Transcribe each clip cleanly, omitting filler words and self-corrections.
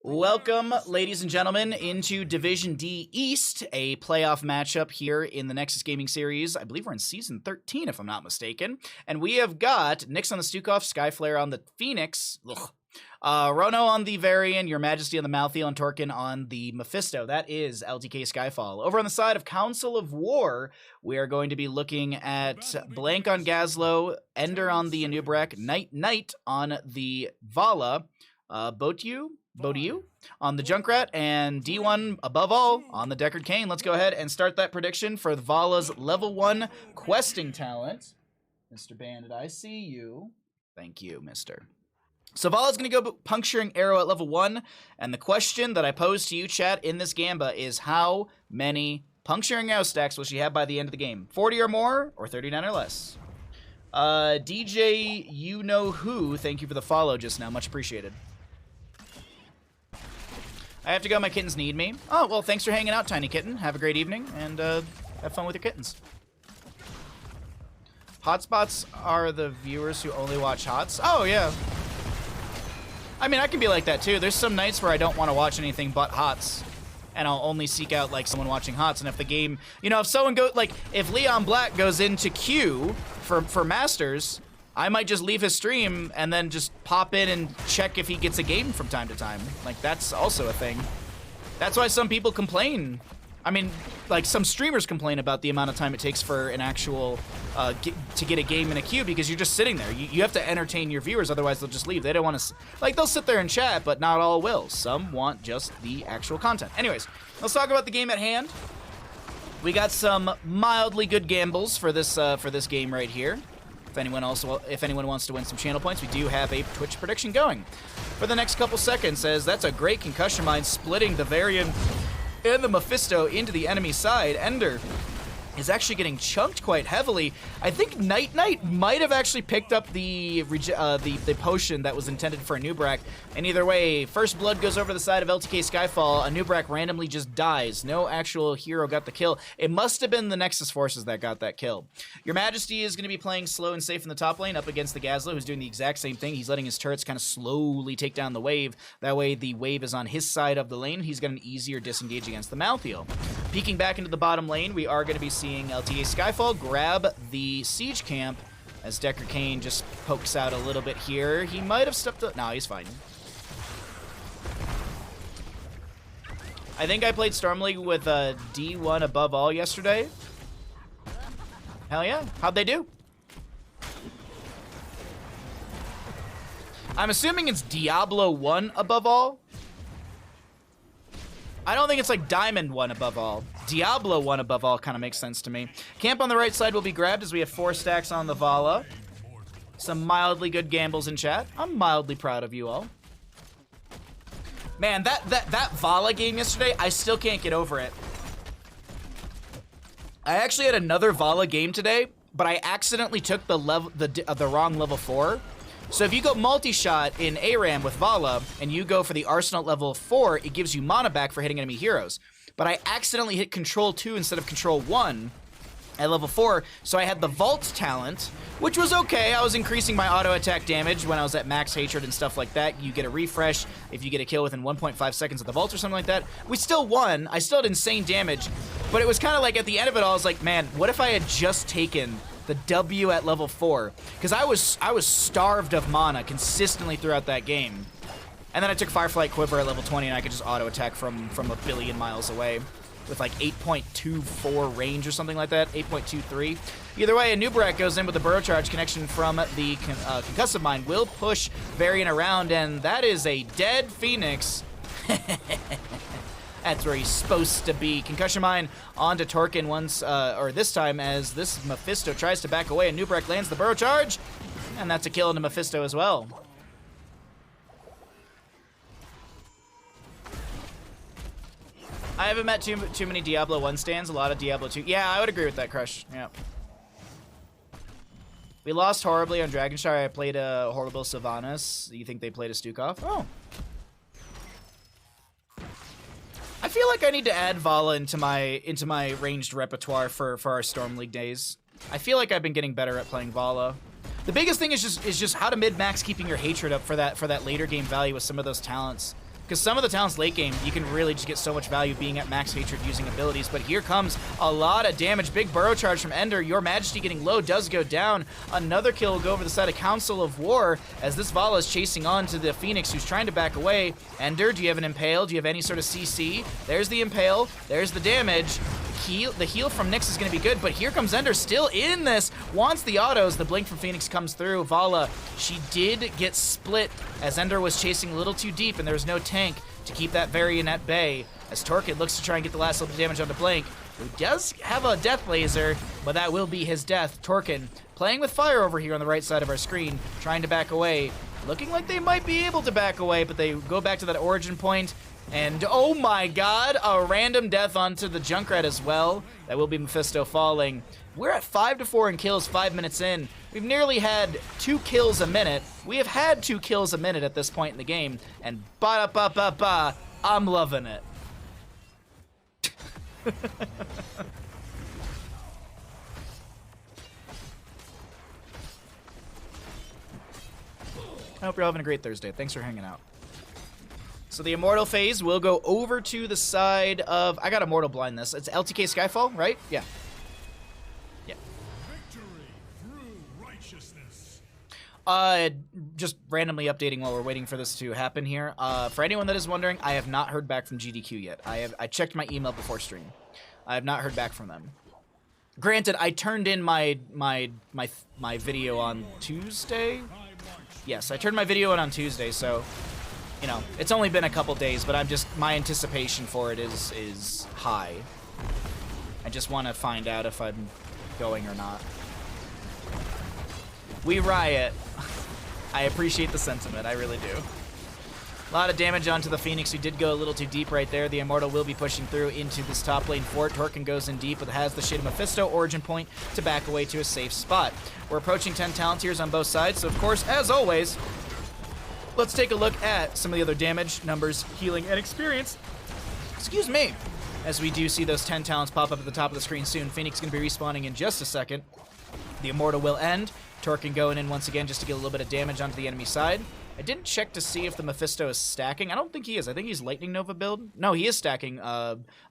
Welcome, ladies and gentlemen, into Division D East, a playoff matchup here in the Nexus Gaming Series. I believe we're in Season 13, if I'm not mistaken. And we have got Nix on the Stukov, Skyflare on the Phoenix, Rono on the Varian, Your Majesty on the Malthael, and Torkin on the Mephisto. That is LTK-Skyfall. Over on the side of Council of War, we are going to be looking at Blank on Gazlo, Ender on the Anubrak, Knight on the Vala, Bodiu on the Junkrat, and D1 above all on the Deckard Cain. Let's go ahead and start that prediction for Vala's level 1 questing talent. Mr. Bandit, I see you. Thank you, mister. So Vala's going to go puncturing arrow at level 1, and the question that I pose to you, chat, in this Gamba is how many puncturing arrow stacks will she have by the end of the game? 40 or more, or 39 or less? DJ You Know Who, thank you for the follow just now. Much appreciated. I have to go. My kittens need me. Oh, well, thanks for hanging out, Tiny Kitten. Have a great evening, and have fun with your kittens. Hotspots are the viewers who only watch HOTS. Oh, yeah. I mean, I can be like that, too. There's some nights where I don't want to watch anything but HOTS, and I'll only seek out, like, someone watching HOTS. And if the game... You know, if someone goes... Like, if Leon Black goes into queue for Masters... I might just leave his stream and then just pop in and check if he gets a game from time to time. Like, that's also a thing. That's why some people complain. I mean, like, some streamers complain about the amount of time it takes for an actual, to get a game in a queue, because you're just sitting there. You have to entertain your viewers, otherwise they'll just leave. They don't want to, like, they'll sit there and chat, but not all will. Some want just the actual content. Anyways, let's talk about the game at hand. We got some mildly good gambles for this game right here. If anyone wants to win some channel points, we do have a Twitch prediction going for the next couple seconds, as that's a great concussion mine splitting the Varian and the Mephisto into the enemy side. Ender is actually getting chunked quite heavily. I think Knight might have actually picked up the potion that was intended for Anubrak. And either way, first blood goes over the side of LTK-Skyfall. Anubrak randomly just dies. No actual hero got the kill. It must have been the Nexus forces that got that kill. Your Majesty is going to be playing slow and safe in the top lane up against the Gazlo, who's doing the exact same thing. He's letting his turrets kind of slowly take down the wave. That way the wave is on his side of the lane. He's got an easier disengage against the Malthael. Peeking back into the bottom lane, we are going to be seeing LTK-Skyfall grab the siege camp as Deckard Cain just pokes out a little bit here. He might have stepped up. No, he's fine. I think I played Storm League with D1 above all yesterday. Hell yeah. How'd they do? I'm assuming it's Diablo 1 above all. I don't think it's like Diamond 1 above all. Diablo 1 above all kind of makes sense to me. Camp on the right side will be grabbed as we have 4 stacks on the Vala. Some mildly good gambles in chat. I'm mildly proud of you all. Man, that Vala game yesterday, I still can't get over it. I actually had another Vala game today, but I accidentally took the wrong level 4. So if you go multi-shot in ARAM with Vala, and you go for the Arsenal at level 4, it gives you mana back for hitting enemy heroes. But I accidentally hit Control 2 instead of Control 1 at level 4, so I had the Vault talent, which was okay. I was increasing my auto-attack damage when I was at max hatred and stuff like that. You get a refresh if you get a kill within 1.5 seconds of the Vault or something like that. We still won. I still had insane damage, but it was kind of like at the end of it all, I was like, man, what if I had just taken the W at level 4, because I was starved of mana consistently throughout that game. And then I took Fireflight Quiver at level 20, and I could just auto-attack from a billion miles away with like 8.24 range or something like that, 8.23. Either way, Anubrak goes in with the Burrow Charge connection from the Concussive Mine, will push Varian around, and that is a dead Phoenix. That's where he's supposed to be. Concussion Mine onto Torkin once, or this time, as this Mephisto tries to back away, and Nubrak lands the Burrow Charge, and that's a kill into Mephisto as well. I haven't met too many Diablo 1 stands, a lot of Diablo 2. Yeah, I would agree with that, Crush. Yeah. We lost horribly on Dragonshire. I played a horrible Sylvanas. You think they played a Stukov? Oh. I feel like I need to add Vala into my ranged repertoire for our Storm League days. I feel like I've been getting better at playing Vala. The biggest thing is just how to mid-max keeping your hatred up for that later game value with some of those talents. Because some of the talents late game, you can really just get so much value being at max hatred using abilities. But here comes a lot of damage. Big burrow charge from Ender. Your Majesty getting low does go down. Another kill will go over the side of Council of War as this Vala is chasing on to the Phoenix, who's trying to back away. Ender, do you have an Impale? Do you have any sort of CC? There's the Impale. There's the damage. The heal from Nyx is going to be good, but here comes Ender still in this. Wants the autos. The blink from Phoenix comes through. Vala, she did get split as Ender was chasing a little too deep, and there was no tank to keep that Varian at bay. As Torkin looks to try and get the last little bit of damage onto Blink, who does have a death laser, but that will be his death. Torkin playing with fire over here on the right side of our screen, trying to back away. Looking like they might be able to back away, but they go back to that origin point. And oh my god, a random death onto the Junkrat as well. That will be Mephisto falling. We're at 5-4 in kills 5 minutes in. We've nearly had 2 kills a minute. We have had 2 kills a minute at this point in the game. And ba-da-ba-ba-ba, I'm loving it. I hope you're having a great Thursday. Thanks for hanging out. So the Immortal phase will go over to the side of... I got Immortal blind this. It's LTK-Skyfall, right? Yeah. Yeah. Victory through righteousness. Just randomly updating while we're waiting for this to happen here. For anyone that is wondering, I have not heard back from GDQ yet. I checked my email before stream. I have not heard back from them. Granted, I turned in my video on Tuesday. Yes, I turned my video in on Tuesday, so... You know, it's only been a couple days, but my anticipation for it is high. I just want to find out if I'm going or not. We riot. I appreciate the sentiment, I really do. A lot of damage onto the Phoenix, who did go a little too deep right there. The Immortal will be pushing through into this top lane fort. Torkin goes in deep, but has the Shade of Mephisto origin point to back away to a safe spot. We're approaching 10 talent tiers on both sides, so of course, as always, let's take a look at some of the other damage, numbers, healing, and experience. Excuse me. As we do see those 10 talents pop up at the top of the screen soon. Phoenix going to be respawning in just a second. The Immortal will end. Torkin going in once again just to get a little bit of damage onto the enemy side. I didn't check to see if the Mephisto is stacking. I don't think he is. I think he's Lightning Nova build. No, he is stacking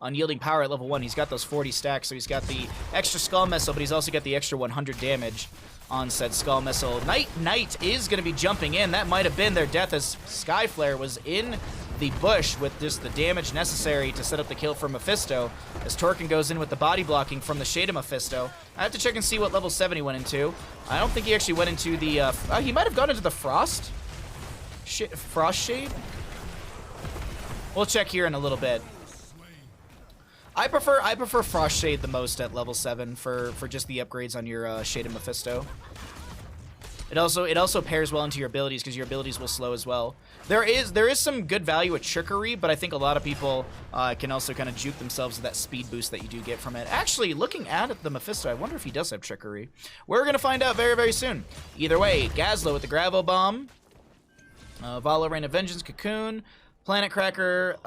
Unyielding Power at level 1. He's got those 40 stacks, so he's got the extra Skull Missile, but he's also got the extra 100 damage on said Skull Missile. Knight is going to be jumping in. That might have been their death as Skyflare was in the bush with just the damage necessary to set up the kill for Mephisto. As Torkin goes in with the body blocking from the Shade of Mephisto. I have to check and see what level 7 he went into. I don't think he actually went into the... he might have gone into the Frost Shade? We'll check here in a little bit. I prefer Frost Shade the most at level 7 for just the upgrades on your Shade of Mephisto. It also pairs well into your abilities because your abilities will slow as well. There is some good value with Trickery, but I think a lot of people can also kind of juke themselves with that speed boost that you do get from it. Actually, looking at the Mephisto, I wonder if he does have Trickery. We're gonna find out very, very soon. Either way, Gazlo with the Gravel Bomb, Vala Rain of Vengeance, Cocoon, Planet Cracker,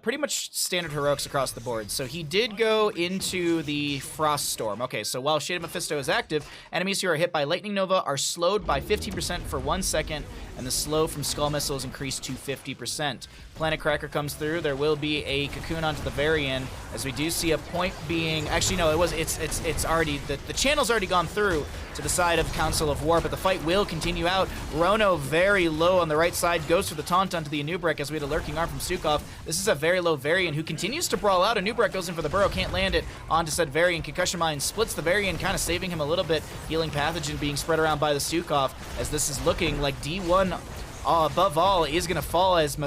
pretty much standard heroics across the board. So he did go into the Frost Storm. Okay, so while Shade of Mephisto is active, enemies who are hit by Lightning Nova are slowed by 50% for 1 second, and the slow from Skull Missile is increased to 50%. Planet Cracker comes through. There will be a Cocoon onto the Varian, as we do see a point being... Actually, no, it's already... The channel's already gone through to the side of Council of War, but the fight will continue out. Rono very low on the right side, goes for the taunt onto the Anubrek as we had a lurking arm from Stukov. This is a very low Varian who continues to brawl out. Anubrek goes in for the burrow, can't land it onto said Varian. Concussion Mine splits the Varian, kind of saving him a little bit. Healing Pathogen being spread around by the Stukov, as this is looking like D1 above all is going to fall as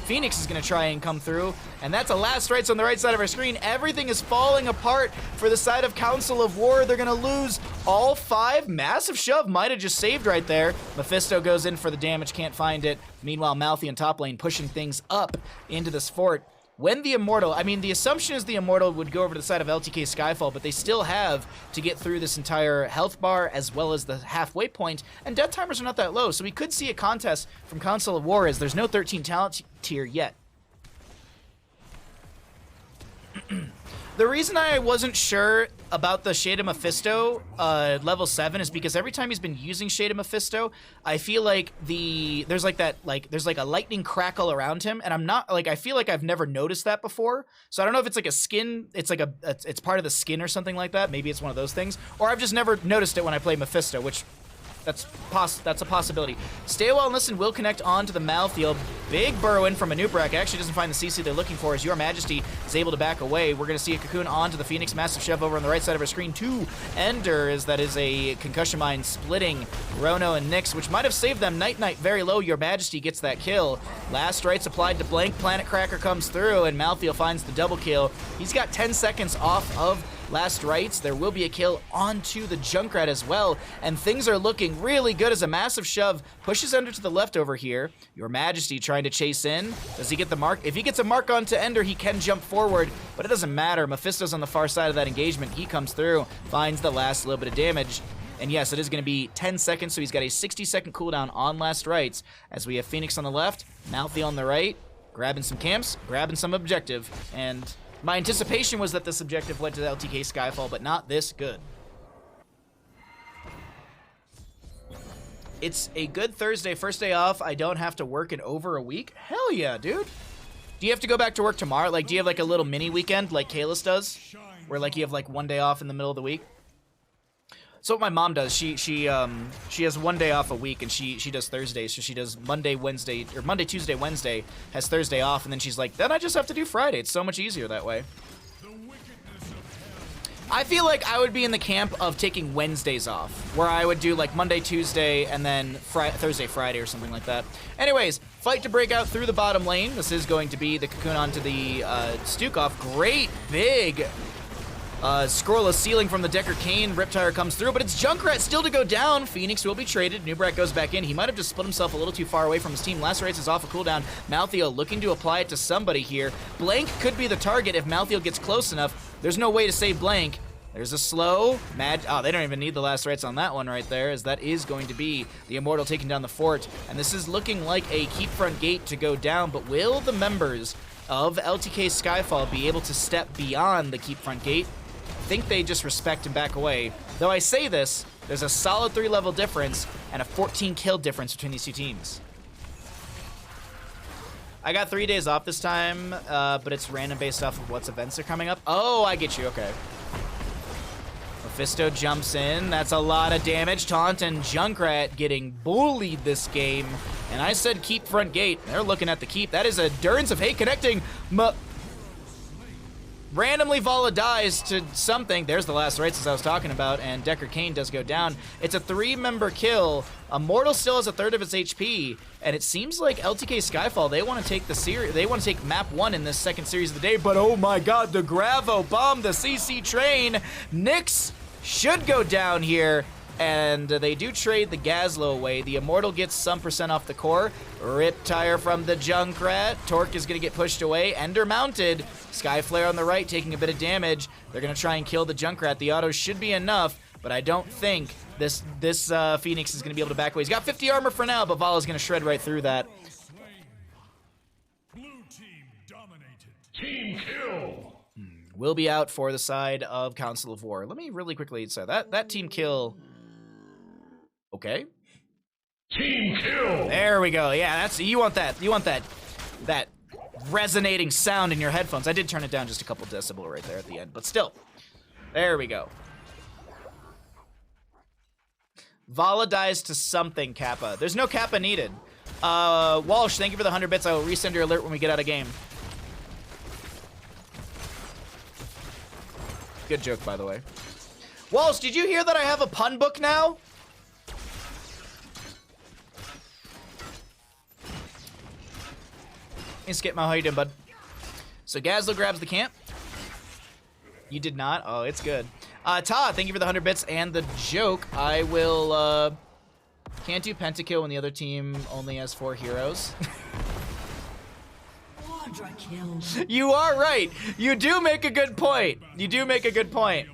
Phoenix is going to try and come through, and that's a last rites on the right side of our screen. Everything is falling apart for the side of Council of War. They're going to lose all 5. Massive shove might have just saved right there. Mephisto goes in for the damage, can't find it. Meanwhile, Malthy in top lane pushing things up into this fort. When the Immortal, I mean, the assumption is the Immortal would go over to the side of LTK-Skyfall, but they still have to get through this entire health bar as well as the halfway point, and death timers are not that low, so we could see a contest from Council of War as there's no 13 talent tier yet. The reason I wasn't sure about the Shade of Mephisto level 7 is because every time he's been using Shade of Mephisto, I feel like there's like a lightning crackle around him, and I'm not like, I feel like I've never noticed that before. So I don't know if it's like a skin, it's part of the skin or something like that. Maybe it's one of those things, or I've just never noticed it when I play Mephisto, which that's a possibility. Stay a while and listen will connect onto the Malthael. Big burrow in from Anub'arak. Actually doesn't find the CC they're looking for as Your Majesty is able to back away. We're going to see a Cocoon onto the Phoenix. Massive shove over on the right side of our screen to Ender, as that is a concussion mine splitting Rono and Nyx, which might have saved them. Night very low. Your Majesty gets that kill. Last rites applied to Blank. Planet Cracker comes through and Malthael finds the double kill. He's got 10 seconds off of last rites. There will be a kill onto the Junkrat as well, and things are looking really good as a massive shove pushes Ender to the left over here. Your Majesty trying to chase in. Does he get the mark? If he gets a mark onto Ender, he can jump forward, but it doesn't matter. Mephisto's on the far side of that engagement. He comes through, finds the last little bit of damage. And yes, it is going to be 10 seconds, so he's got a 60-second cooldown on last rites, as we have Phoenix on the left, Malthael on the right, grabbing some camps, grabbing some objective, and my anticipation was that this objective led to the LTK-Skyfall, but not this good. It's a good Thursday, first day off. I don't have to work in over a week. Hell yeah, dude. Do you have to go back to work tomorrow? Like, do you have like a little mini weekend like Kalis does? Where like you have like one day off in the middle of the week? So what my mom does, she has one day off a week, and she does Thursdays. So she does Monday, Wednesday, or Monday, Tuesday, Wednesday, has Thursday off, and then she's like, then I just have to do Friday. It's so much easier that way. I feel like I would be in the camp of taking Wednesdays off, where I would do like Monday, Tuesday, and then Thursday, Friday, or something like that. Anyways, fight to break out through the bottom lane. This is going to be the Cocoon onto the Stukov. Great big scroll of ceiling from the Decker Kane. Riptire comes through, but it's Junkrat still to go down. Phoenix will be traded. Anub'arak goes back in. He might have just split himself a little too far away from his team. Lacerates is off a cooldown. Malthael looking to apply it to somebody here. Blank could be the target if Malthael gets close enough. There's no way to save Blank. There's a slow oh, they don't even need the last rites on that one right there, as that is going to be the Immortal taking down the fort. And this is looking like a keep front gate to go down, but will the members of LTK-Skyfall be able to step beyond the keep front gate? I think they just respect and back away. Though I say this, there's a solid 3-level difference and a 14 kill difference between these two teams. I got 3 days off this time, but it's random based off of what's events are coming up. Oh, I get you, okay. Mephisto jumps in, that's a lot of damage. Taunt and Junkrat getting bullied this game. And I said keep front gate. They're looking at the keep. That is a Endurance of Hate connecting. Randomly Vala dies to something. There's the last rites as I was talking about, and Decker Kane does go down. It's a 3-member kill. Immortal still has a third of its HP, and it seems like LTK-Skyfall, they want to take the series, they want to take map 1 in this second series of the day, but oh my god, the Gravo bomb, the CC train. Nyx should go down here, and they do trade the Gazlo away. The Immortal gets some % off the core. Riptire from the Junkrat. Torque is going to get pushed away. Ender mounted. Skyflare on the right taking a bit of damage. They're going to try and kill the Junkrat. The auto should be enough, but I don't think this Phoenix is going to be able to back away. He's got 50 armor for now, but Vala's going to shred right through that. Blue team dominated. Team kill. Will be out for the side of Council of War. Let me really quickly say that team kill. Okay. Team kill. There we go. Yeah, that's you want that. You want that resonating sound in your headphones. I did turn it down just a couple decibel right there at the end, but still. There we go. Vala dies to something, Kappa. There's no Kappa needed. Walsh, thank you for the 100 bits. I will resend your alert when we get out of game. Good joke, by the way. Walsh, did you hear that I have a pun book now? Hey, Skipmo, how you doing, bud? So Gazlo grabs the camp. You did not? Oh, it's good. Todd, thank you for the 100 bits and the joke. I will, can't do pentakill when the other team only has 4 heroes. Quadra kill. You are right. You do make a good point. You do make a good point.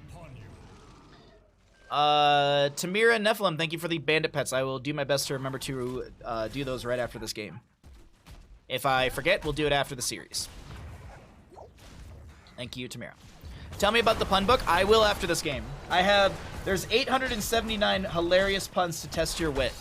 Tamira Nephilim, thank you for the bandit pets. I will do my best to remember to do those right after this game. If I forget, we'll do it after the series. Thank you, Tamira. Tell me about the pun book. I will after this game. There's 879 hilarious puns to test your wit.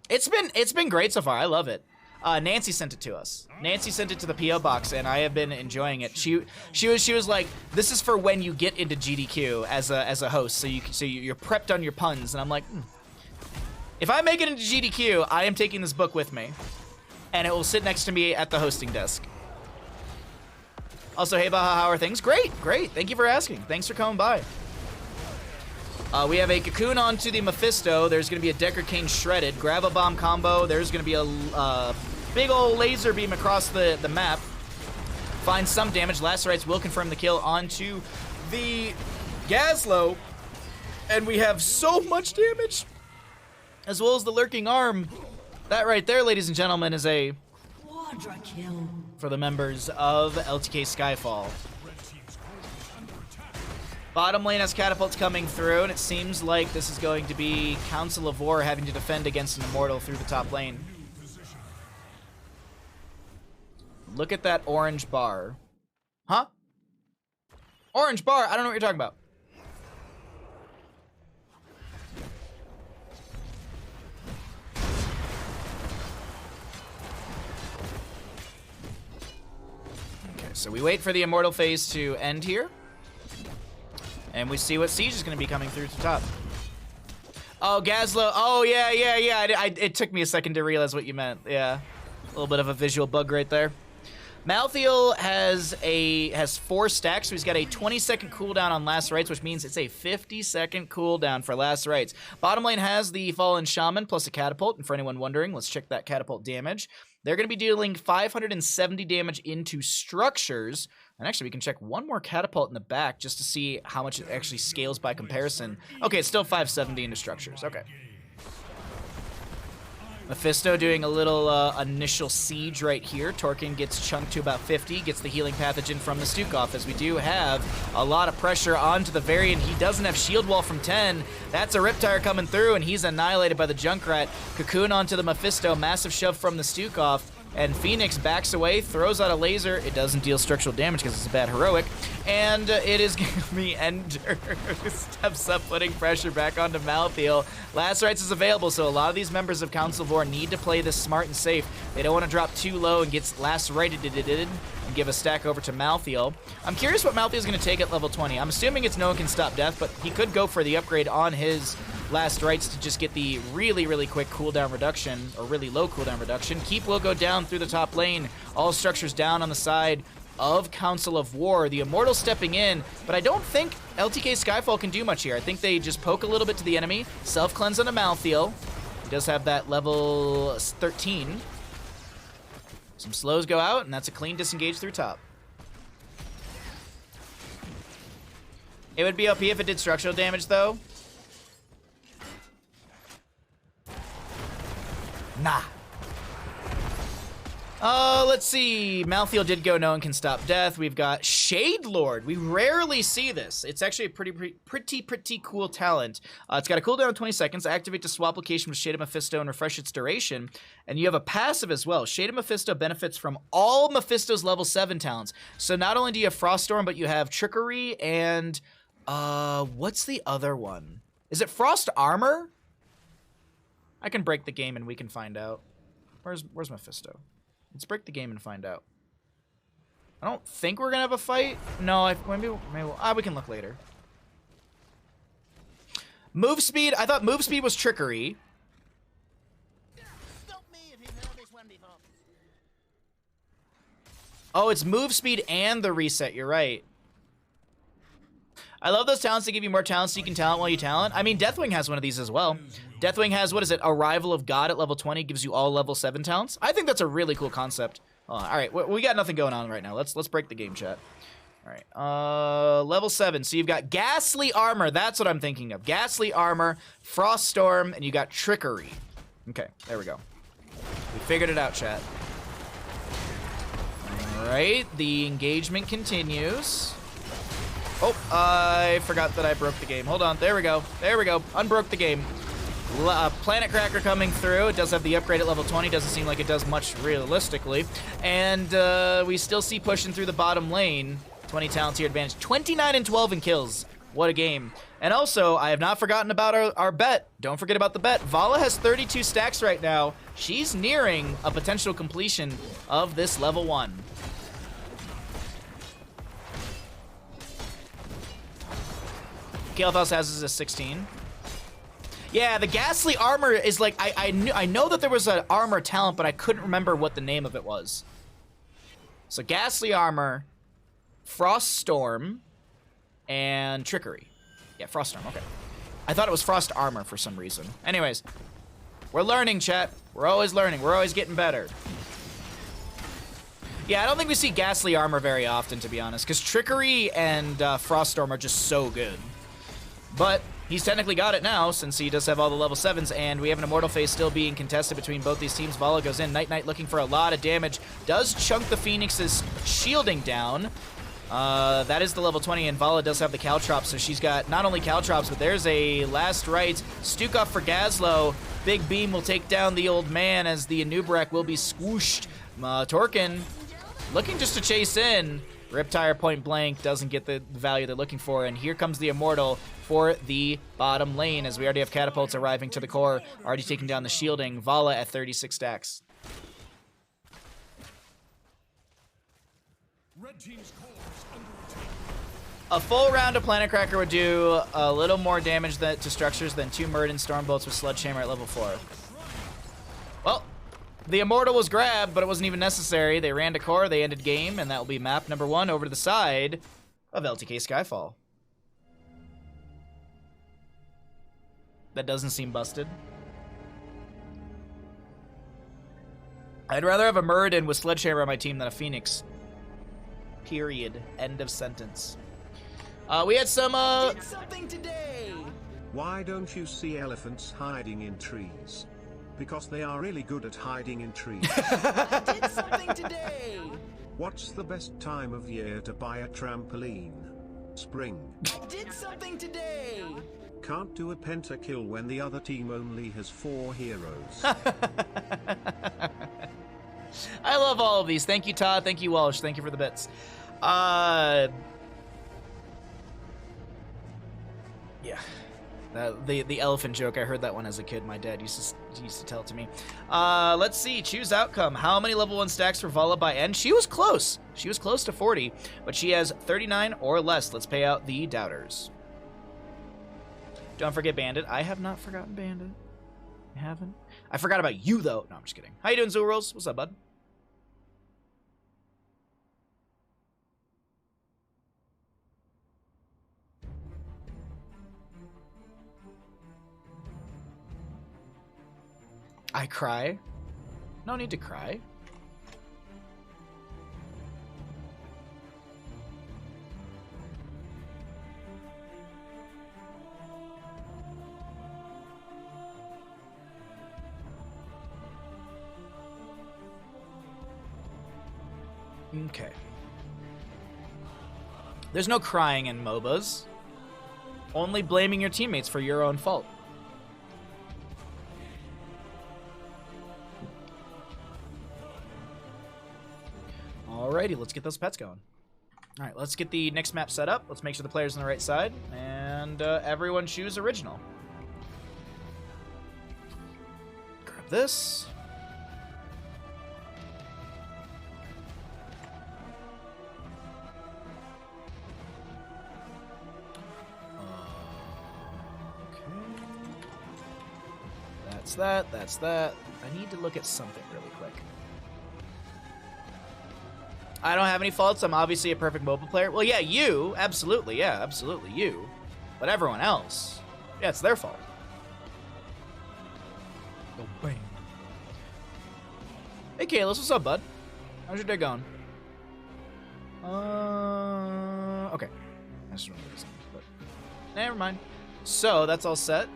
It's been great so far. I love it. Nancy sent it to us. Nancy sent it to the PO box, and I have been enjoying it. She was like, "This is for when you get into GDQ as a host, so you're prepped on your puns." And I'm like, if I make it into GDQ, I am taking this book with me, and it will sit next to me at the hosting desk. Also, hey Baha, how are things? Great. Thank you for asking. Thanks for coming by. We have a Cocoon onto the Mephisto. There's going to be a Decker Cane shredded. Grab a bomb combo. There's going to be a big old laser beam across the map. Find some damage. Lacerates will confirm the kill onto the Gazlo. And we have so much damage, as well as the Lurking Arm. That right there, ladies and gentlemen, is a Quadra kill for the members of LTK-Skyfall. Bottom lane has catapults coming through, and it seems like this is going to be Council of War having to defend against an Immortal through the top lane. Look at that orange bar. Huh? Orange bar? I don't know what you're talking about. Okay, so we wait for the Immortal phase to end here. And we see what Siege is going to be coming through to top. Oh, Gazlo. Oh, yeah. It took me a second to realize what you meant. Yeah. A little bit of a visual bug right there. Malthael has 4 stacks, so he's got a 20-second cooldown on Last Rites, which means it's a 50-second cooldown for Last Rites. Bottom lane has the Fallen Shaman plus a catapult, and for anyone wondering, let's check that catapult damage. They're going to be dealing 570 damage into structures. And actually, we can check one more catapult in the back just to see how much it actually scales by comparison. Okay, it's still 570 into structures. Okay. Mephisto doing a little initial siege right here. Torkin gets chunked to about 50, gets the healing pathogen from the Stukov, as we do have a lot of pressure onto the Variant. He doesn't have shield wall from 10. That's a Riptire coming through, and he's annihilated by the Junkrat. Cocoon onto the Mephisto, massive shove from the Stukov. And Phoenix backs away, throws out a laser. It doesn't deal structural damage because it's a bad heroic. And it is going to be Ender, who steps up, putting pressure back onto Malthael. Last Rites is available, so a lot of these members of Council of War need to play this smart and safe. They don't want to drop too low and get Last Rited and give a stack over to Malthael. I'm curious what Malthael is going to take at level 20. I'm assuming it's No One Can Stop Death, but he could go for the upgrade on his Last Rites to just get the really quick cooldown reduction, or really low cooldown reduction. Keep will go down through the top lane. All structures down on the side of Council of War. The Immortal stepping in, but I don't think LTK-Skyfall can do much here. I think they just poke a little bit to the enemy, self-cleanse on a Malthael. He does have that level 13. Some slows go out, and that's a clean disengage through top. It would be OP if it did structural damage, though. Nah. Let's see. Malthael did go No One Can Stop Death. We've got Shade Lord. We rarely see this. It's actually a pretty cool talent. It's got a cooldown of 20 seconds. Activate to swap location with Shade of Mephisto and refresh its duration. And you have a passive as well. Shade of Mephisto benefits from all Mephisto's level 7 talents. So not only do you have Froststorm, but you have Trickery and what's the other one? Is it Frost Armor? I can break the game and we can find out. Where's Mephisto? Let's break the game and find out. I don't think we're gonna have a fight. No, maybe we can look later. Move speed. I thought move speed was Trickery. Stop me if you've heard this one before. Oh, it's move speed and the reset. You're right. I love those talents that give you more talents so you can talent while you talent. I mean, Deathwing has one of these as well. Deathwing has, what is it, Arrival of God at level 20, gives you all level 7 talents. I think that's a really cool concept. All right, we got nothing going on right now. Let's break the game, chat. All right, level 7. So you've got Ghastly Armor. That's what I'm thinking of. Ghastly Armor, Froststorm, and you got Trickery. Okay, there we go. We figured it out, chat. All right, the engagement continues. Oh, I forgot that I broke the game. Hold on. There we go. There we go. Unbroke the game. Planet Cracker coming through. It does have the upgrade at level 20. Doesn't seem like it does much realistically. And we still see pushing through the bottom lane. 20 talent tier advantage. 29 and 12 in kills. What a game. And also, I have not forgotten about our bet. Don't forget about the bet. Vala has 32 stacks right now. She's nearing a potential completion of this level 1. Kael'thas has a 16. Yeah, the Ghastly armor is like, I know that there was an armor talent, but I couldn't remember what the name of it was. So Ghastly armor, Frost Storm, and Trickery. Yeah, Frost Storm, okay. I thought it was Frost Armor for some reason. Anyways, we're learning, chat. We're always learning. We're always getting better. Yeah, I don't think we see Ghastly armor very often, to be honest, because Trickery and Frost Storm are just so good. But he's technically got it now, since he does have all the level 7s, and we have an Immortal phase still being contested between both these teams. Vala goes in. Night Knight looking for a lot of damage. Does chunk the Phoenix's shielding down. That is the level 20, and Vala does have the Caltrops, so she's got not only Caltrops, but there's a last right. Stukov for Gazlo. Big Beam will take down the old man as the Anub'arak will be squooshed. Torkin looking just to chase in. Riptire point blank doesn't get the value they're looking for, and here comes the Immortal for the bottom lane as we already have catapults arriving to the core, already taking down the shielding. Vala at 36 stacks. Red team's core is under attack. A full round of Planet Cracker would do a little more damage to structures than 2 Murden Stormbolts with Sledgehammer at level 4. Well, the Immortal was grabbed, but it wasn't even necessary. They ran to core, they ended game, and that will be map number 1 over to the side of LTK-Skyfall. That doesn't seem busted. I'd rather have a Murden with Sledgehammer on my team than a Phoenix. Period. End of sentence. We had some, Did something today. Why don't you see elephants hiding in trees? Because they are really good at hiding in trees. Did something today. What's the best time of year to buy a trampoline? Spring. Did something today. Can't do a pentakill when the other team only has 4 heroes. I love all of these. Thank you, Todd. Thank you, Walsh. Thank you for the bits. Yeah. The elephant joke, I heard that one as a kid. My dad used to tell it to me. Let's see. Choose outcome. How many level 1 stacks for Vala by end? She was close. She was close to 40, but she has 39 or less. Let's pay out the doubters. Don't forget Bandit. I have not forgotten Bandit. I haven't. I forgot about you, though. No, I'm just kidding. How you doing, Zulrolls? What's up, bud? I cry? No need to cry. Okay. There's no crying in MOBAs. Only blaming your teammates for your own fault. Alrighty, let's get those pets going. Alright, let's get the next map set up. Let's make sure the player's on the right side. And everyone choose original. Grab this. That's that. I need to look at something really quick. I don't have any faults. I'm obviously a perfect mobile player. Well, yeah, you. Absolutely, yeah, absolutely, you. But everyone else, yeah, it's their fault. Oh, bang. Hey, Kalis, what's up, bud? How's your day going? Okay. I just remember this, but never mind. So, that's all set.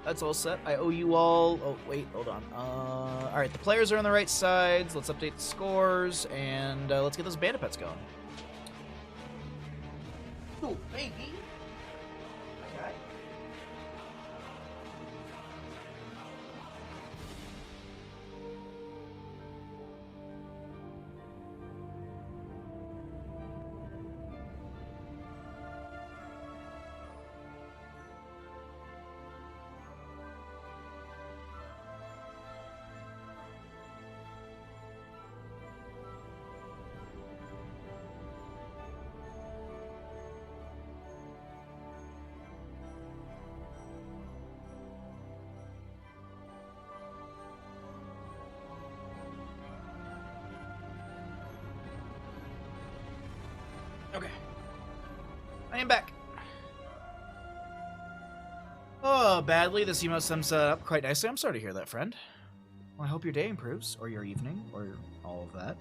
That's all set. I owe you all... Oh, wait, hold on. Alright, the players are on the right sides. Let's update the scores, and let's get those bandit pets going. Oh, baby. Okay. I am back. Oh, badly. This emote sums that up quite nicely. I'm sorry to hear that, friend. Well, I hope your day improves, or your evening, or all of that.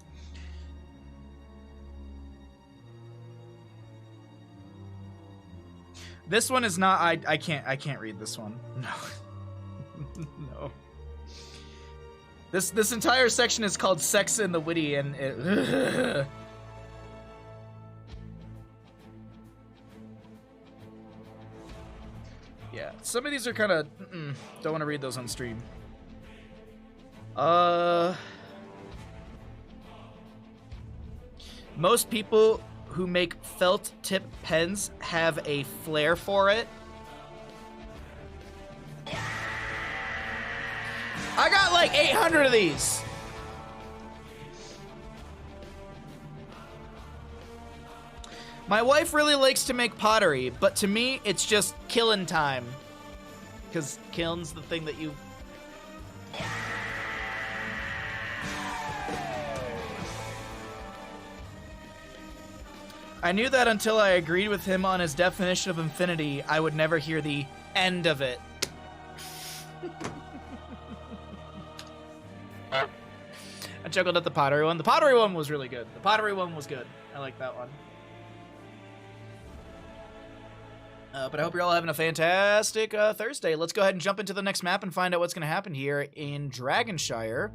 This one is not. I can't read this one. No. No. This entire section is called "Sex in the Witty," and it. Yeah, some of these are kind of don't want to read those on stream. Most people who make felt tip pens have a flair for it. I got like 800 of these. My wife really likes to make pottery, but to me, it's just killing time. Because killing's the thing that you... I knew that until I agreed with him on his definition of infinity, I would never hear the end of it. I chuckled at the pottery one. The pottery one was really good. The pottery one was good. I like that one. But I hope you're all having a fantastic Thursday. Let's go ahead and jump into the next map and find out what's going to happen here in Dragonshire.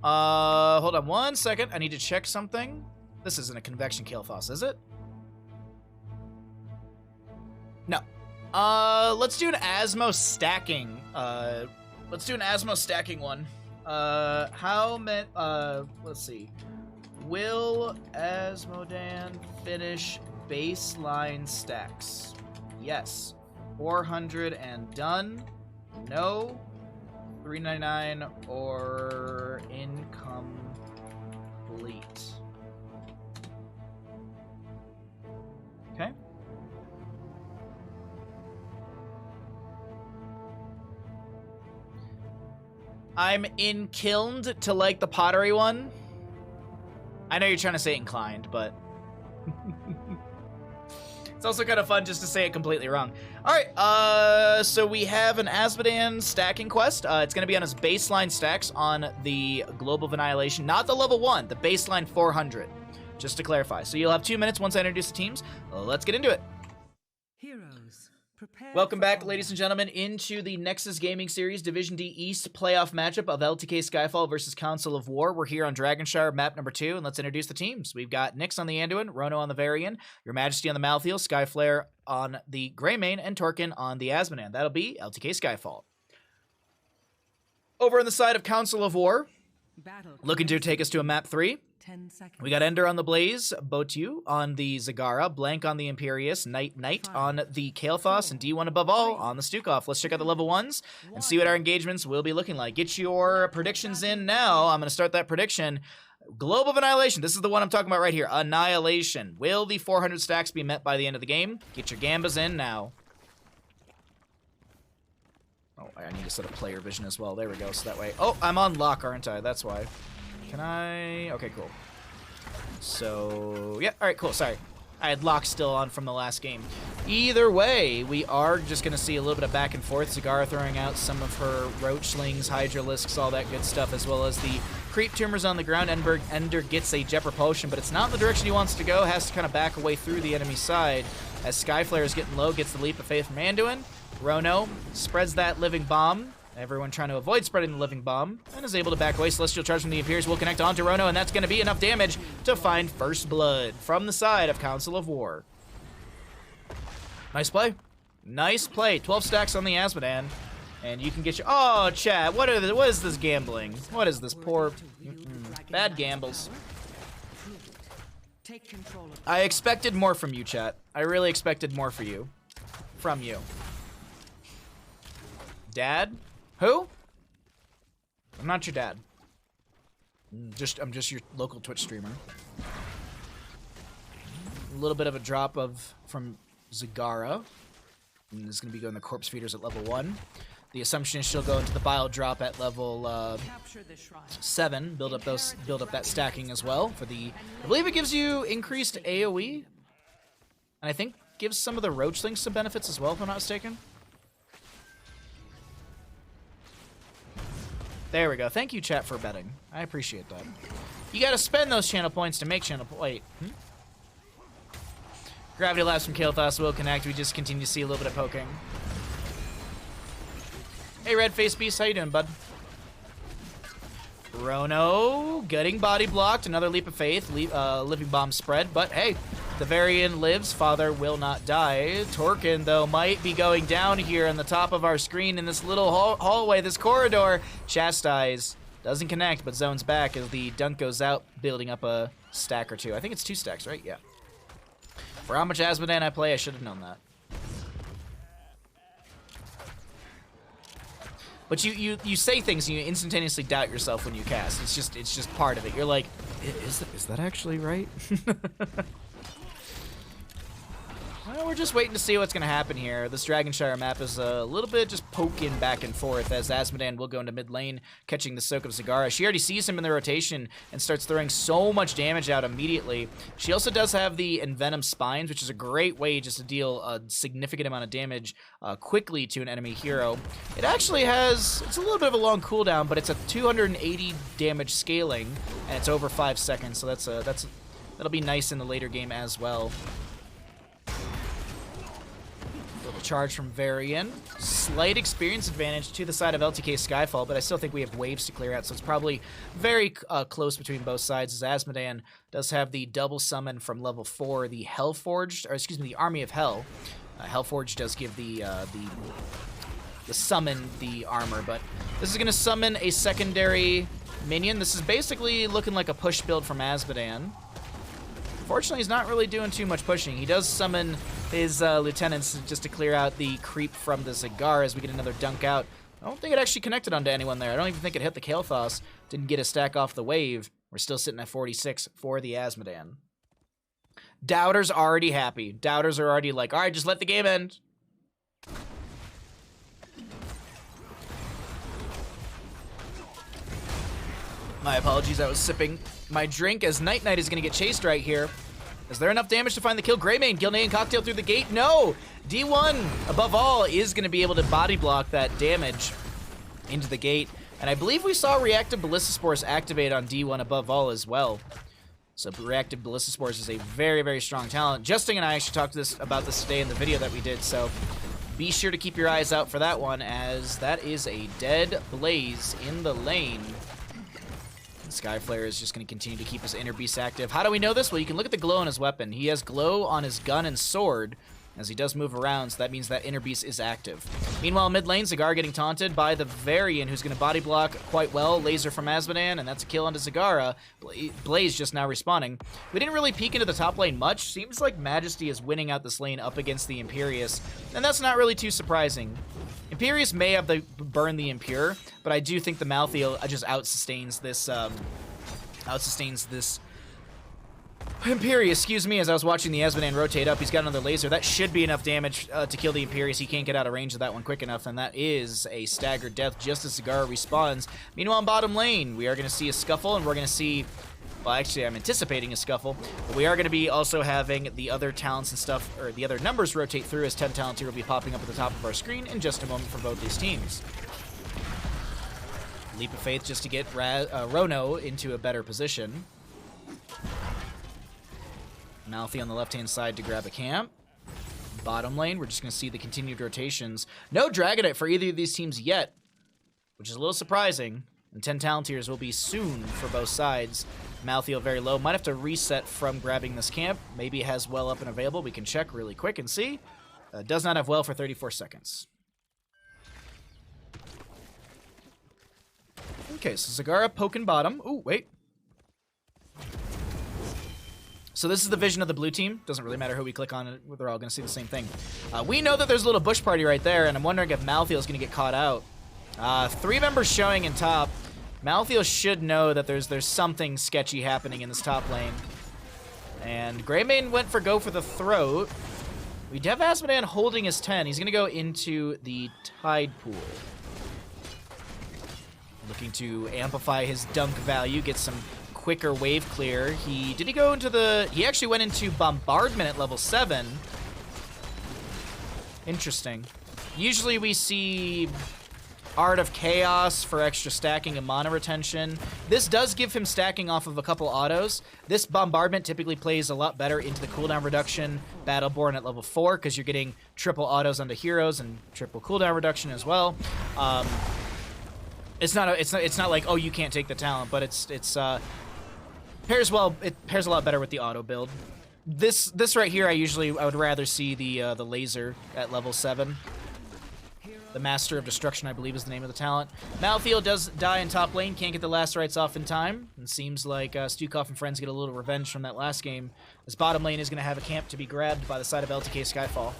Hold on one second. I need to check something. This isn't a convection Kael'thas, is it? No. Let's do an Asmo stacking. Let's do an Asmo stacking one. How many? Let's see. Will Asmodan finish baseline stacks? Yes. 400 and done. No. 399 or incomplete. Okay. I'm inclined to like the pottery one. I know you're trying to say inclined, but... It's also kind of fun just to say it completely wrong. Alright, so we have an Asmodan stacking quest. It's going to be on his baseline stacks on the Globe of Annihilation. Not the level 1, the baseline 400. Just to clarify. So you'll have 2 minutes once I introduce the teams. Let's get into it. Heroes, prepare. Welcome back, ladies and gentlemen, into the Nexus Gaming Series Division D East playoff matchup of LTK-Skyfall versus Council of War. We're here on Dragonshire, map number 2, and let's introduce the teams. We've got Nyx on the Anduin, Rono on the Varian, Your Majesty on the Malthael, Skyflare on the Greymane, and Torkin on the Asmodan. That'll be LTK-Skyfall. Over on the side of Council of War, looking to take us to a map 3. 10 seconds. We got Ender on the Blaze, Botu on the Zagara, Blank on the Imperius, Knight on the Kael'thas, and D1 above all on the Stukov. Let's check out the level 1s and see what our engagements will be looking like. Get your predictions in now. I'm going to start that prediction. Globe of Annihilation. This is the one I'm talking about right here. Annihilation. Will the 400 stacks be met by the end of the game? Get your gambas in now. Oh, I need to set up player vision as well. There we go. So that way... Oh, I'm on lock, aren't I? That's why. Can I... Okay, cool. So, yeah, alright, cool, sorry. I had lock still on from the last game. Either way, we are just going to see a little bit of back and forth. Zagara throwing out some of her Roachlings, Hydralisks, all that good stuff, as well as the creep tumors on the ground. Ender gets a Jet Propulsion, but it's not in the direction he wants to go. Has to kind of back away through the enemy side as Skyflare is getting low, gets the Leap of Faith from Anduin. Rono spreads that Living Bomb. Everyone trying to avoid spreading the Living Bomb, and is able to back away. Celestial Charge from the Imperius will connect onto Rono, and that's going to be enough damage to find First Blood from the side of Council of War. Nice play. Nice play. 12 stacks on the Asmodan, and you can get your... Oh, chat, what is this gambling? What is this poor... Bad gambles. I expected more from you, chat. I really expected more for you. From you. Dad? Who? I'm not your dad. I'm just your local Twitch streamer. A little bit of a drop from Zagara. And is going to be going the Corpse Feeders at level 1. The assumption is she'll go into the Bile Drop at level 7. Build up that stacking as well for the... I believe it gives you increased AoE. And I think gives some of the Roachlings some benefits as well, if I'm not mistaken. There we go. Thank you, chat, for betting. I appreciate that. You gotta spend those channel points to make channel Wait. Gravity Labs from Kael'thas will connect. We just continue to see a little bit of poking. Hey, Red Face Beast. How you doing, bud? Rono getting body blocked. Another leap of faith. Living bomb spread. But hey, the Varian lives. Father will not die. Torkin, though, might be going down here on the top of our screen in this little hallway, this corridor. Chastise. Doesn't connect, but zones back as the dunk goes out, building up a stack or two. I think it's 2 stacks, right? Yeah. For how much Asmodan I play, I should have known that. But you say things and you instantaneously doubt yourself when you cast. It's just part of it. You're like, is that actually right? Well, we're just waiting to see what's going to happen here. This Dragonshire map is a little bit just poking back and forth as Asmodan will go into mid lane, catching the soak of Zagara. She already sees him in the rotation and starts throwing so much damage out immediately. She also does have the Envenom Spines, which is a great way just to deal a significant amount of damage quickly to an enemy hero. It actually has, it's a little bit of a long cooldown, but it's a 280 damage scaling, and it's over 5 seconds, so that'll be nice in the later game as well. Charge from Varian. Slight experience advantage to the side of LTK-Skyfall, but I still think we have waves to clear out, so it's probably very close between both sides, as Asmodan does have the double summon from level 4, the Hellforged, or excuse me, the Army of Hell. Hellforged does give the summon the armor, but this is going to summon a secondary minion. This is basically looking like a push build from Asmodan. Fortunately, he's not really doing too much pushing. He does summon his lieutenants just to clear out the creep from the Zagara as we get another dunk out. I don't think it actually connected onto anyone there. I don't even think it hit the Kael'thas. Didn't get a stack off the wave. We're still sitting at 46 for the Asmodan. Doubters already happy. Doubters are already like, all right, just let the game end. My apologies, I was sipping my drink as Night Knight is going to get chased right here. Is there enough damage to find the kill? Greymane, Gilnean Cocktail through the gate? No! D1, above all, is going to be able to body block that damage into the gate. And I believe we saw Reactive Ballistospores activate on D1 above all as well. So Reactive Ballistospores is a very, very strong talent. Justin and I actually talked about this today in the video that we did, so be sure to keep your eyes out for that one, as that is a dead Blaze in the lane. Skyflare is just going to continue to keep his Inner Beast active. How do we know this? Well, you can look at the glow on his weapon. He has glow on his gun and sword as he does move around, so that means that Inner Beast is active. Meanwhile, mid lane, Zagara getting taunted by the Varian, who's going to body block quite well. Laser from Asmodan, and that's a kill onto Zagara. Blaze just now respawning. We didn't really peek into the top lane much. Seems like Majesty is winning out this lane up against the Imperious, and that's not really too surprising. Imperious may have burn the Impure, but I do think the Malthael just outsustains this Imperious, excuse me, as I was watching the Asmodan rotate up. He's got another laser. That should be enough damage to kill the Imperious. He can't get out of range of that one quick enough, and that is a staggered death just as Zagara respawns. Meanwhile, in bottom lane, we are going to see a scuffle, and we're going to see... Well, actually, I'm anticipating a scuffle, but we are going to be also having the other talents and stuff, or the other numbers rotate through, as 10 talents here will be popping up at the top of our screen in just a moment for both these teams. Leap of Faith just to get Rono into a better position. Malthael on the left-hand side to grab a camp. Bottom lane, we're just going to see the continued rotations. No Dragonite for either of these teams yet, which is a little surprising. And 10 talent tiers will be soon for both sides. Malthael very low. Might have to reset from grabbing this camp. Maybe it has well up and available. We can check really quick and see. Does not have well for 34 seconds. Okay, so Zagara poking bottom. Ooh, wait. So this is the vision of the blue team. Doesn't really matter who we click on. They're all going to see the same thing. We know that there's a little bush party right there, and I'm wondering if Malthael is going to get caught out. 3 members showing in top. Malthael should know that there's something sketchy happening in this top lane. And Greymane went for go for the throat. We have Asmodan holding his 10. He's going to go into the Tide Pool. Looking to amplify his dunk value, get some quicker wave clear. He actually went into Bombardment at level 7. Interesting. Usually we see Art of Chaos for extra stacking and mana retention. This does give him stacking off of a couple autos. This Bombardment typically plays a lot better into the cooldown reduction Battleborn at level 4 because you're getting triple autos onto heroes and triple cooldown reduction as well. It's not like, oh, you can't take the talent, but it pairs well. It pairs a lot better with the auto build. This right here, I would rather see the laser at level 7. The Master of Destruction, I believe, is the name of the talent. Malthael does die in top lane, can't get the last rites off in time. And seems like Stukov and friends get a little revenge from that last game, as bottom lane is going to have a camp to be grabbed by the side of LTK-Skyfall.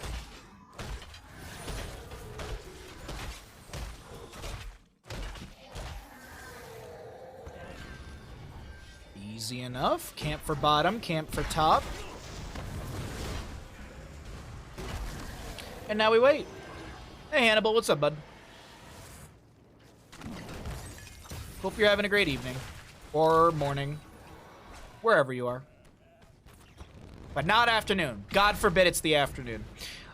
Easy enough. Camp for bottom, camp for top. And now we wait. Hey Hannibal, what's up, bud? Hope you're having a great evening. Or morning. Wherever you are. But not afternoon. God forbid it's the afternoon.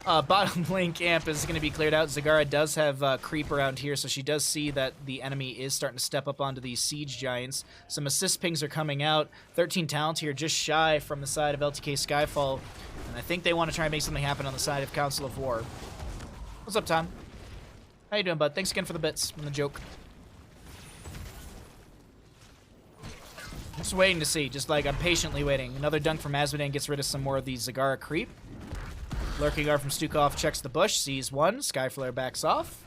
Bottom lane camp is going to be cleared out. Zagara does have creep around here, so she does see that the enemy is starting to step up onto these siege giants. Some assist pings are coming out. 13 talents here, just shy from the side of LTK-Skyfall. And I think they want to try and make something happen on the side of Council of War. What's up, Tom? How you doing, bud? Thanks again for the bits and the joke. I'm just waiting to see. Just like, I'm patiently waiting. Another dunk from Azmodan gets rid of some more of the Zagara creep. Lurking guard from Stukov checks the bush, sees one. Skyflare backs off.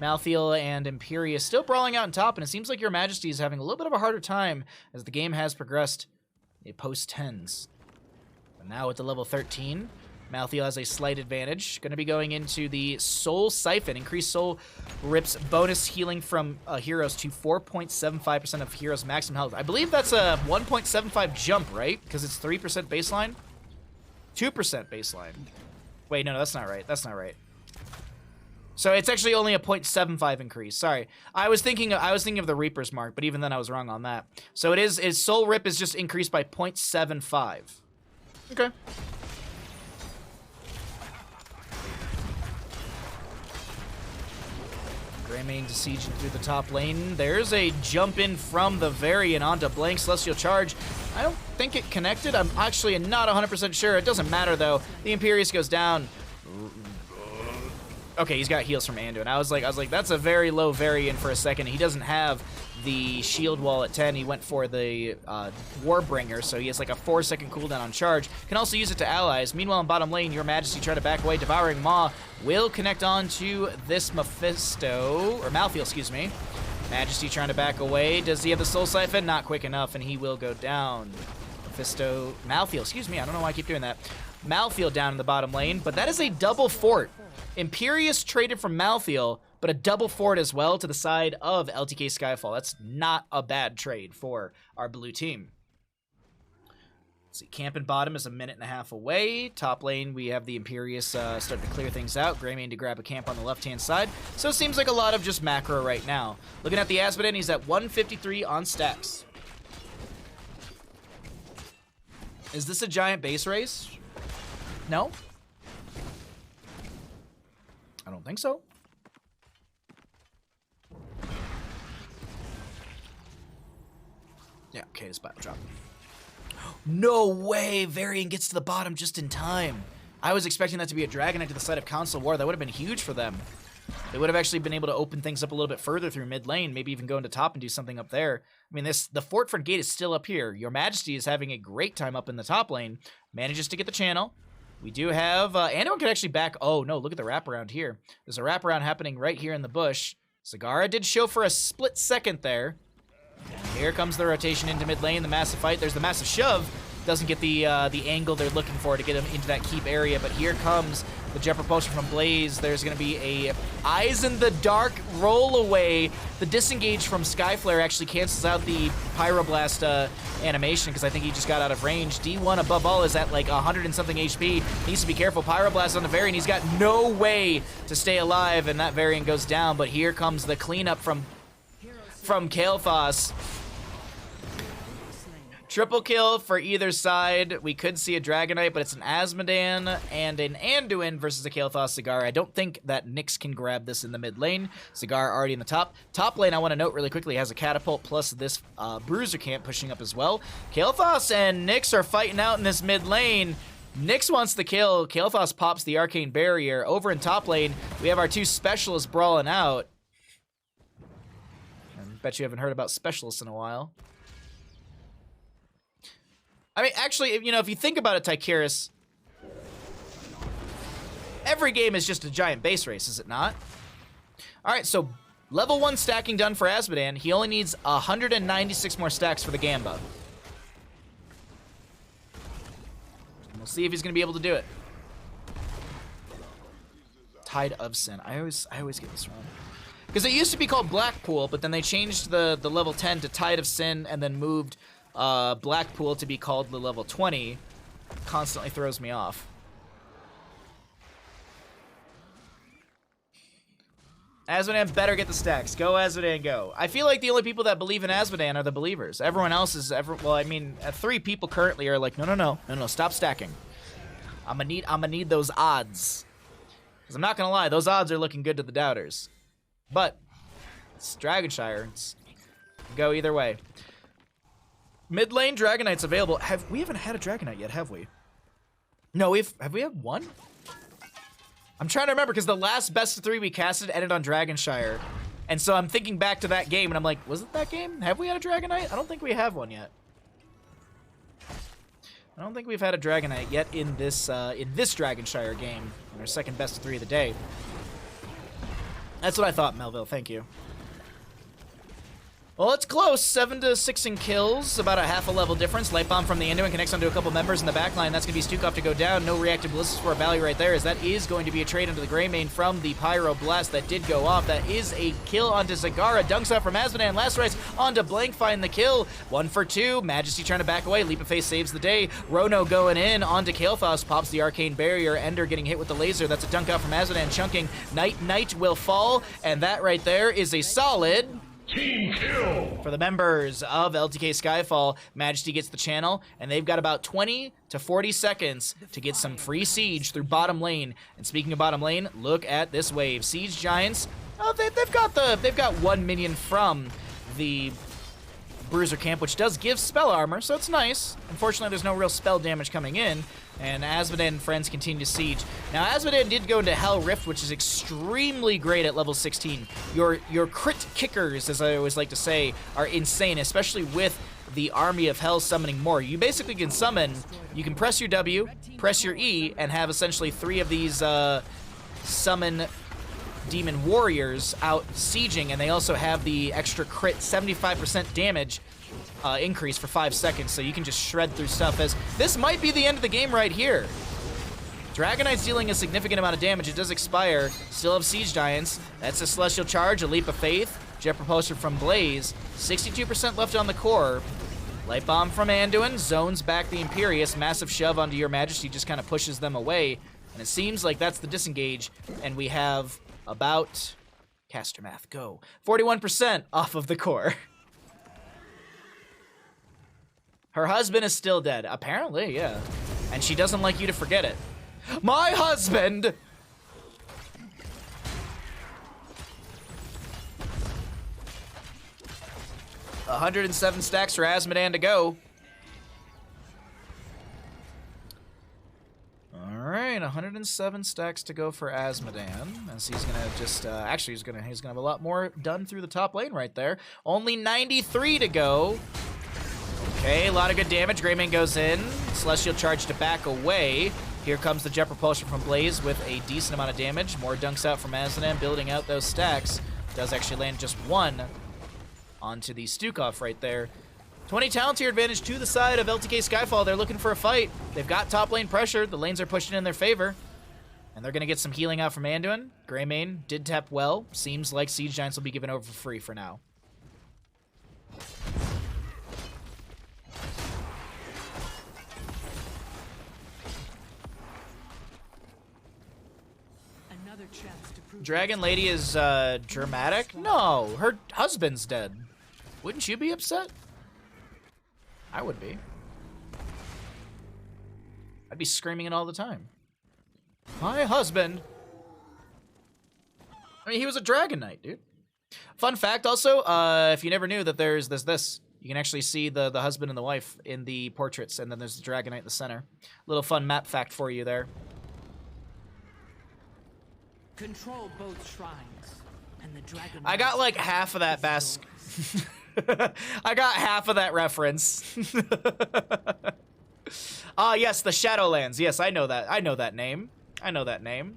Malthael and Imperia still brawling out on top, and it seems like Your Majesty is having a little bit of a harder time as the game has progressed. It post-10s. But now with the level 13, Malthael has a slight advantage. Going to be going into the Soul Siphon. Increased Soul rips bonus healing from heroes to 4.75% of heroes' maximum health. I believe that's a 1.75 jump, right? Because it's 3% baseline? 2% baseline. Wait, no, that's not right. That's not right. So it's actually only a 0.75 increase. Sorry. I was thinking of the Reaper's Mark, but even then I was wrong on that. So it is Soul Rip is just increased by 0.75. Okay. Greymane besieging through the top lane. There's a jump in from the Varian onto Blank Celestial Charge. I don't think it connected. I'm actually not 100% sure. It doesn't matter, though. The Imperius goes down. Okay, he's got heals from Anduin. I was like, that's a very low Varian for a second. He doesn't have the shield wall at 10. He went for the Warbringer, so he has like a 4-second cooldown on charge. Can also use it to allies. Meanwhile, in bottom lane, Your Majesty try to back away. Devouring Maw will connect on to this Mephisto, or Malthael, excuse me. Majesty trying to back away. Does he have the Soul Siphon? Not quick enough, and he will go down. Malthael, excuse me. I don't know why I keep doing that. Malthael down in the bottom lane, but that is a double fort. Imperius traded from Malthael, but a double fort as well to the side of LTK-Skyfall. That's not a bad trade for our blue team. Let's see, camp and bottom is a minute and a half away. Top lane, we have the Imperius starting to clear things out. Greymane to grab a camp on the left-hand side. So it seems like a lot of just macro right now. Looking at the Azmodan, he's at 153 on stacks. Is this a giant base race? No? I don't think so. Yeah, okay, it's battle drop. No way! Varian gets to the bottom just in time. I was expecting that to be a Dragon Knight to the side of Council War. That would have been huge for them. They would have actually been able to open things up a little bit further through mid lane, maybe even go into top and do something up there. I mean, the Fort front gate is still up here. Your Majesty is having a great time up in the top lane. Manages to get the channel. We do have, anyone could actually back, oh no, look at the wraparound here. There's a wraparound happening right here in the bush. Zagara did show for a split second there. And here comes the rotation into mid lane, the massive fight. There's the massive shove. Doesn't get the angle they're looking for to get him into that keep area, but here comes the jet propulsion from Blaze. There's going to be a Eyes in the Dark roll away. The disengage from Skyflare actually cancels out the Pyroblast animation because I think he just got out of range. D1 above all is at like 100 and something HP. Needs to be careful. Pyroblast on the Varian. He's got no way to stay alive, and that Varian goes down, but here comes the cleanup from Kael'thas. Triple kill for either side. We could see a Dragonite, but it's an Asmodan and an Anduin versus a Kael'thas Cigar. I don't think that Nyx can grab this in the mid lane. Cigar already in the top. Top lane, I want to note really quickly, has a Catapult plus this Bruiser Camp pushing up as well. Kael'thas and Nyx are fighting out in this mid lane. Nyx wants the kill. Kael'thas pops the Arcane Barrier. Over in top lane, we have our two specialists brawling out. I bet you haven't heard about specialists in a while. I mean, actually, you know, if you think about it, Tycheris, every game is just a giant base race, is it not? All right, so level 1 stacking done for Asmodan. He only needs 196 more stacks for the Gamba. And we'll see if he's going to be able to do it. Tide of Sin. I always get this wrong. Because it used to be called Blackpool, but then they changed the level 10 to Tide of Sin and then moved Blackpool to be called the level 20. Constantly throws me off. Asmodan better get the stacks. Go, Asmodan, go. I feel like the only people that believe in Asmodan are the believers. Everyone else is well, I mean, 3 people currently are like, no, stop stacking. I'm gonna need those odds. Because I'm not gonna lie, those odds are looking good to the doubters. But it's Dragonshire. It's go either way. Mid lane Dragonite's available. We haven't had a Dragonite yet, have we? No, have we had one? I'm trying to remember because the last best of 3 we casted ended on Dragonshire. And so I'm thinking back to that game and I'm like, was it that game? Have we had a Dragonite? I don't think we have one yet. I don't think we've had a Dragonite yet in this Dragonshire game. In our second best of 3 of the day. That's what I thought, Melville. Thank you. Well, it's close. 7 to 6 in kills. About a half a level difference. Light Bomb from the Anduin connects onto a couple members in the backline. That's going to be Stukov to go down. No reactive ballistics for a value right there, as that is going to be a trade into the Greymane from the Pyro Blast that did go off. That is a kill onto Zagara. Dunks out from Asmodan. Last Rites onto Blank. Find the kill. 1 for 2. Majesty trying to back away. Leap of Faith saves the day. Rono going in onto Kael'thas. Pops the Arcane Barrier. Ender getting hit with the laser. That's a dunk out from Asmodan. Chunking. Knight will fall. And that right there is a solid... Team kill! For the members of LTK-Skyfall, Majesty gets the channel, and they've got about 20 to 40 seconds to get some free siege through bottom lane. And speaking of bottom lane, look at this wave. Siege Giants, oh, they've got 1 minion from the Bruiser Camp, which does give spell armor, so it's nice. Unfortunately, there's no real spell damage coming in, and Asmodan and friends continue to siege. Now, Asmodan did go into Hell Rift, which is extremely great at level 16. Your crit kickers, as I always like to say, are insane, especially with the Army of Hell summoning more. You basically can summon, you can press your W, press your E, and have essentially 3 of these summon demon warriors out sieging, and they also have the extra crit 75% damage increase for 5 seconds, so you can just shred through stuff. As this might be the end of the game right here. Dragonite's dealing a significant amount of damage. It does expire. Still have Siege Giants. That's a Celestial Charge, a Leap of Faith, Jet Propulsor from Blaze. 62% left on the core. Light Bomb from Anduin zones back the Imperious. Massive shove onto Your Majesty just kind of pushes them away, and it seems like that's the disengage, and we have about, caster math, go, 41% off of the core. Her husband is still dead. Apparently, yeah. And she doesn't like you to forget it. My husband! $107 stacks for Asmodan to go. Alright, 107 stacks to go for Asmodan. As he's gonna just, actually he's gonna have a lot more done through the top lane right there. Only 93 to go. Okay, a lot of good damage. Greymane goes in. Celestial Charge to back away. Here comes the Jet Propulsion from Blaze with a decent amount of damage. More dunks out from Asmodan, building out those stacks. Does actually land just 1 onto the Stukov right there. 20 talent tier advantage to the side of LTK-Skyfall. They're looking for a fight. They've got top lane pressure. The lanes are pushing in their favor. And they're going to get some healing out from Anduin. Greymane did tap well. Seems like Siege Giants will be given over for free for now. Dragon Lady is dramatic? No, her husband's dead. Wouldn't you be upset? I would be. I'd be screaming it all the time. My husband. I mean, he was a Dragon Knight, dude. Fun fact also, if you never knew that there's this. You can actually see the husband and the wife in the portraits, and then there's the Dragon Knight in the center. Little fun map fact for you there. Control both shrines, and the dragon. I got like half of that I got half of that reference. Ah, yes, the Shadowlands. Yes, I know that. I know that name. I know that name.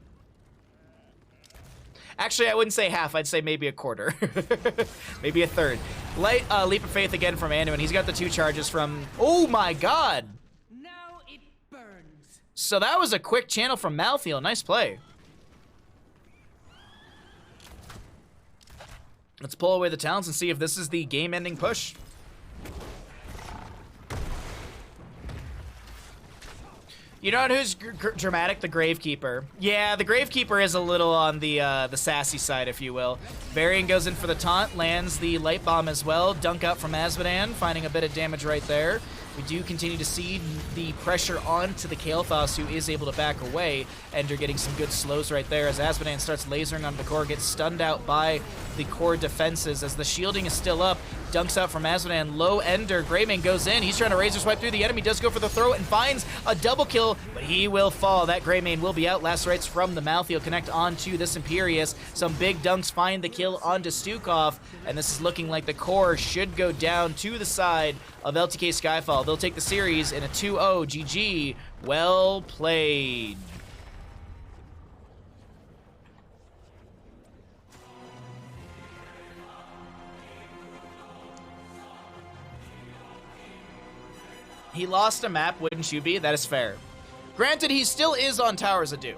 Actually, I wouldn't say half. I'd say maybe a quarter. Maybe a third. Light Leap of Faith again from Anduin. He's got the 2 charges from... Oh, my God. Now it burns. So that was a quick channel from Malthael. Nice play. Let's pull away the talents and see if this is the game-ending push. You know who's dramatic? The Gravekeeper. Yeah, the Gravekeeper is a little on the sassy side, if you will. Varian goes in for the taunt, lands the Light Bomb as well. Dunk out from Azmodan, finding a bit of damage right there. We do continue to see the pressure onto the Kael'thas, who is able to back away. Ender getting some good slows right there as Azmodan starts lasering onto the core, gets stunned out by the core defenses as the shielding is still up. Dunks out from Azmodan, low Ender. Greymane goes in, he's trying to razor swipe through the enemy, does go for the throw and finds a double kill, but he will fall. That Greymane will be out. Lacerates from the Malthael connect onto this Imperius. Some big dunks find the kill onto Stukov, and this is looking like the core should go down to the side of LTK-Skyfall. They'll take the series in a 2-0. GG. Well played. He lost a map, wouldn't you be? That is fair. Granted, he still is on Towers of Doom.